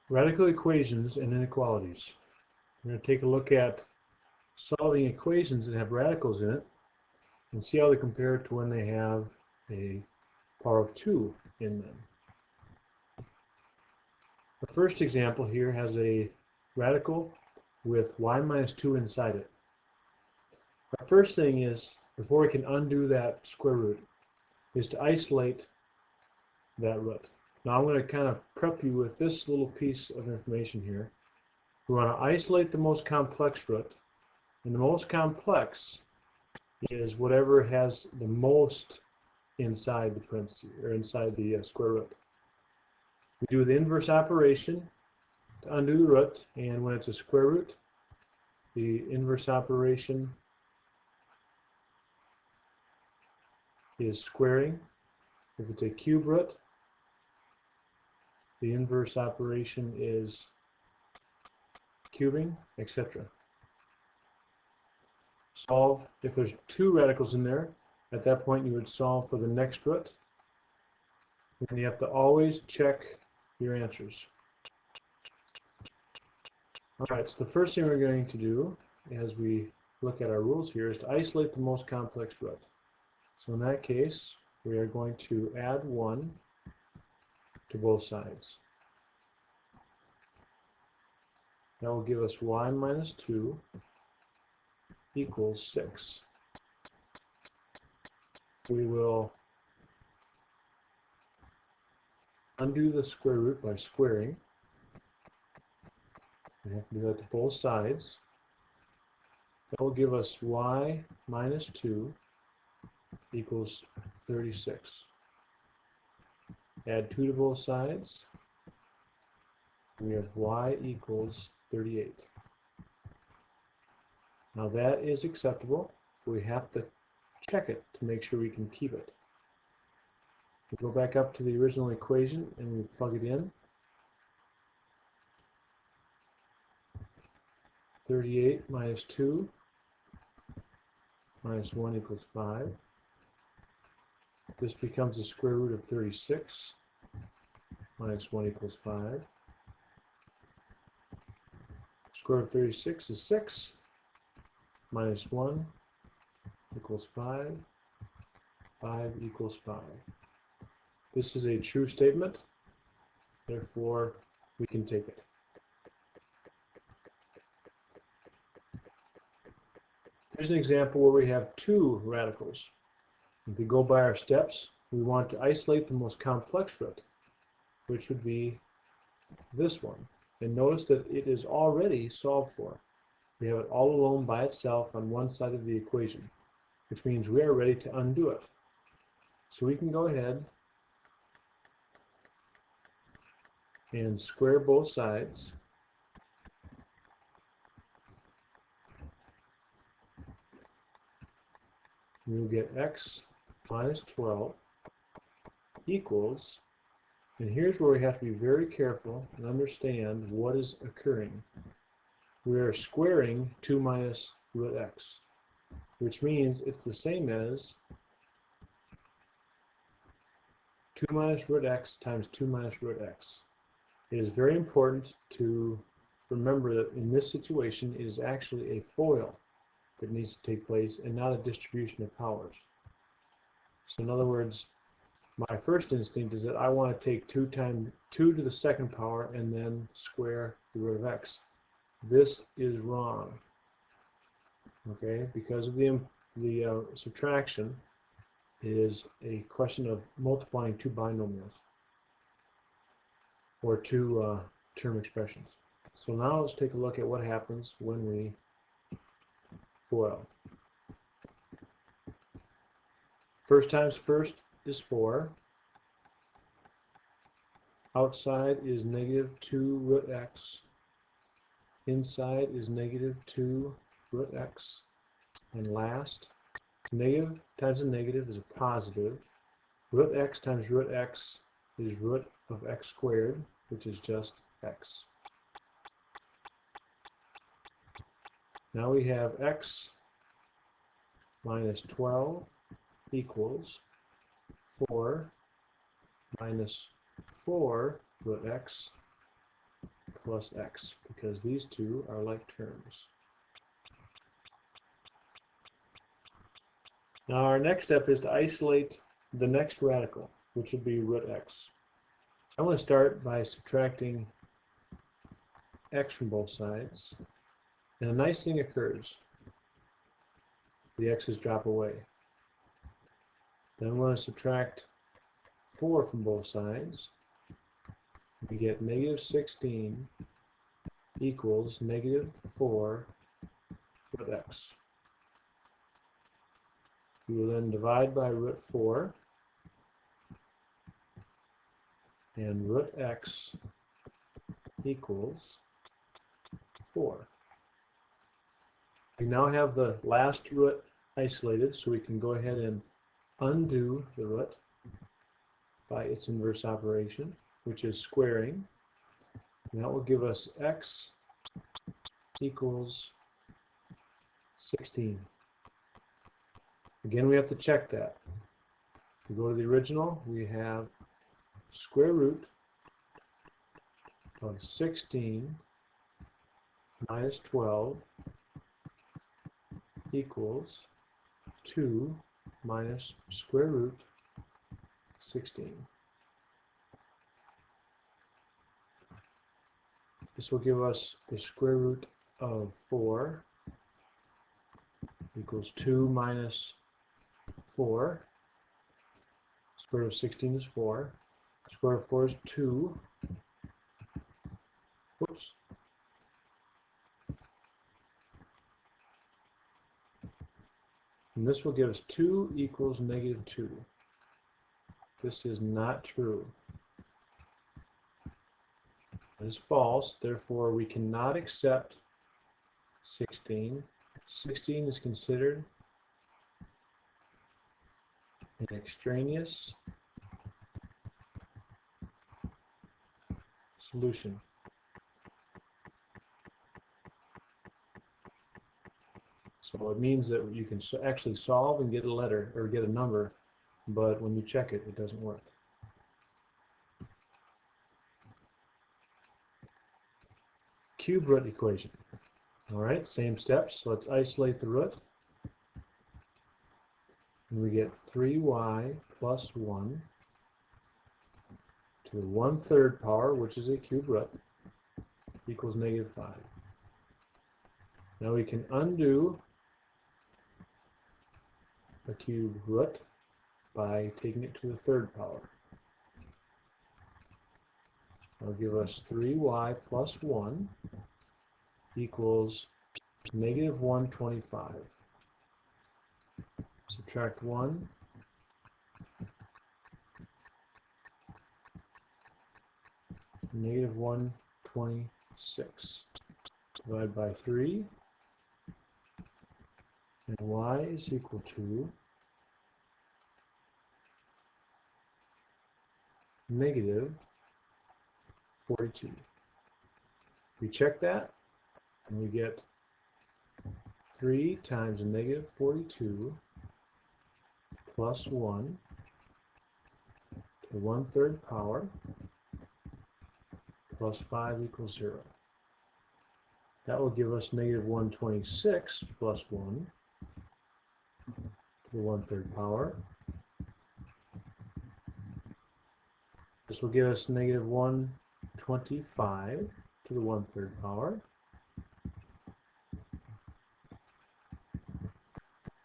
Radical equations and inequalities. We're going to take a look at solving equations that have radicals in it and see how they compare to when they have a power of 2 in them. The first example here has a radical with y minus 2 inside it. Our first thing is, before we can undo that square root, is to isolate that root. Now I'm going to kind of prep you with this little piece of information here. We want to isolate the most complex root, and the most complex is whatever has the most inside the parentheses, or inside the square root. We do the inverse operation to undo the root, and when it's a square root, the inverse operation is squaring. If it's a cube root, the inverse operation is cubing, etc. Solve, if there's 2 radicals in there, at that point you would solve for the next root. And you have to always check your answers. Alright, so the first thing we're going to do as we look at our rules here is to isolate the most complex root. So in that case, we are going to add 1 to both sides. That will give us y minus 2 equals 6. We will undo the square root by squaring. We have to do that to both sides. That will give us y minus 2 equals 36. Add 2 to both sides. We have y equals 38. Now that is acceptable. We have to check it to make sure we can keep it. We go back up to the original equation and we plug it in. 38 minus 2 minus 1 equals 5. This becomes the square root of 36 minus 1 equals 5. Square root of 36 is 6 minus 1 equals 5. 5 equals 5. This is a true statement, therefore we can take it. Here's an example where we have 2 radicals. If we go by our steps, we want to isolate the most complex root, which would be this one. And notice that it is already solved for. We have it all alone by itself on one side of the equation, which means we are ready to undo it. So we can go ahead and square both sides. We will get x minus 12 equals, and here's where we have to be very careful and understand what is occurring. We are squaring 2 minus root x, which means it's the same as 2 minus root x times 2 minus root x. It is very important to remember that in this situation it is actually a FOIL that needs to take place and not a distribution of powers. So in other words, my first instinct is that I want to take 2 times 2 to the second power and then square the root of x. This is wrong, okay? Because of the subtraction, it is a question of multiplying 2 binomials or 2 term expressions. So now let's take a look at what happens when we FOIL. First times first is 4. Outside is negative 2 root x. Inside is negative 2 root x. And last, negative times a negative is a positive. Root x times root x is root of x squared, which is just x. Now we have x minus 12 equals 4 minus 4 root x plus x, because these two are like terms. Now our next step is to isolate the next radical, which would be root x. I want to start by subtracting x from both sides, and a nice thing occurs. The x's drop away. Then I want to subtract 4 from both sides. We get negative 16 equals negative 4 root x. We will then divide by root 4, and root x equals 4. We now have the last root isolated, so we can go ahead and undo the root by its inverse operation, which is squaring. And that will give us x equals 16. Again, we have to check that. If we go to the original, we have square root of 16 minus 12 equals 2 minus square root 16. This will give us the square root of 4 equals 2 minus 4. Square root of 16 is 4. Square root of 4 is 2. Whoops. And this will give us 2 equals negative 2. This is not true. It is false, therefore we cannot accept 16. 16 is considered an extraneous solution. So it means that you can actually solve and get a letter or get a number, but when you check it, it doesn't work. Cube root equation. All right, same steps. Let's isolate the root. And we get 3y plus 1 to the 1/3 power, which is a cube root, equals negative 5. Now we can undo a cube root by taking it to the 3rd power. That'll give us 3y plus 1 equals negative 125. Subtract 1. Negative 126. Divide by 3. And y is equal to negative 42. We check that, and we get 3 times a negative 42 plus 1 to the 1/3 power plus 5 equals 0. That will give us negative 126 plus 1 to the 1/3 power. This will give us negative 125 to the 1/3 power.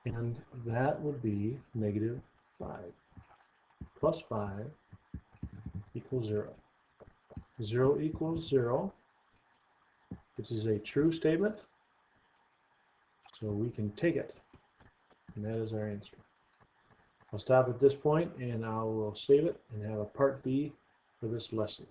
And that would be negative 5 plus 5 equals 0. 0 equals 0. This is a true statement, so we can take it. And that is our answer. I'll stop at this point and I will save it and have a part B for this lesson.